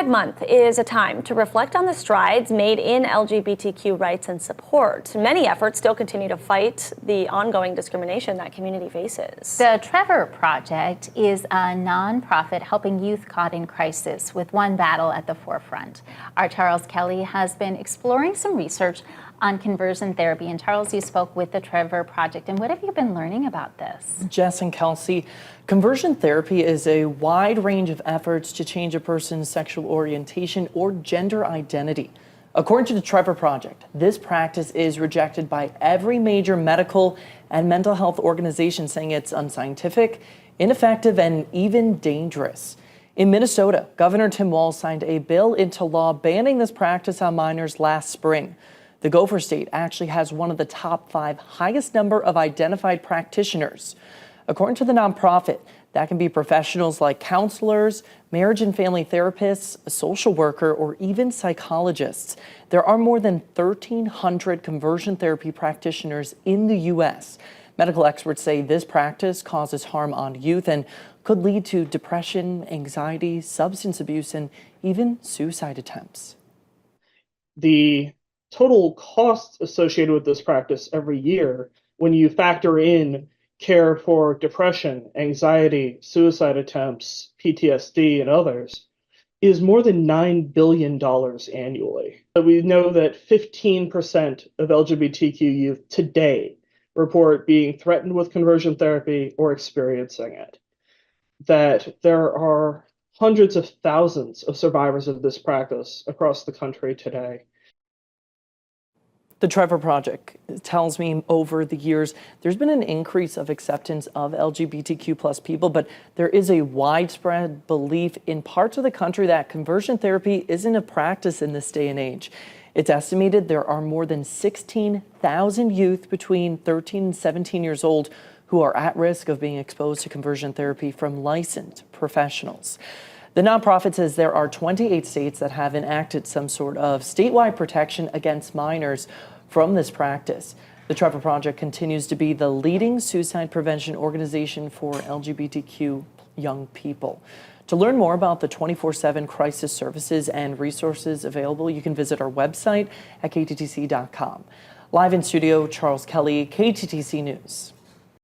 Pride Month is a time to reflect on the strides made in LGBTQ rights and support. Many efforts still continue to fight the ongoing discrimination that community faces. The Trevor Project is a nonprofit helping youth caught in crisis, with one battle at the forefront. Our Charles Kelly has been exploring some research on conversion therapy. And Charles, you spoke with the Trevor Project, and what have you been learning about this? Jess and Kelsey, conversion therapy is a wide range of efforts to change a person's sexual orientation or gender identity. According to the Trevor Project, this practice is rejected by every major medical and mental health organization, saying it's unscientific, ineffective, and even dangerous. In Minnesota, Governor Tim Walz signed a bill into law banning this practice on minors last spring. The Gopher State actually has one of the top 5 highest number of identified practitioners. According to the nonprofit, that can be professionals like counselors, marriage and family therapists, a social worker, or even psychologists. There are more than 1,300 conversion therapy practitioners in the U.S. Medical experts say this practice causes harm on youth and could lead to depression, anxiety, substance abuse, and even suicide attempts. The total costs associated with this practice every year, when you factor in care for depression, anxiety, suicide attempts, PTSD, and others, is more than $9 billion annually. We know that 15% of LGBTQ youth today report being threatened with conversion therapy or experiencing it. That there are hundreds of thousands of survivors of this practice across the country today. The Trevor Project tells me over the years there's been an increase of acceptance of LGBTQ plus people, but there is a widespread belief in parts of the country that conversion therapy isn't a practice in this day and age. It's estimated there are more than 16,000 youth between 13 and 17 years old who are at risk of being exposed to conversion therapy from licensed professionals. The nonprofit says there are 28 states that have enacted some sort of statewide protection against minors from this practice. The Trevor Project continues to be the leading suicide prevention organization for LGBTQ young people. To learn more about the 24/7 crisis services and resources available, you can visit our website at kttc.com. Live in studio, Charles Kelly, KTTC News.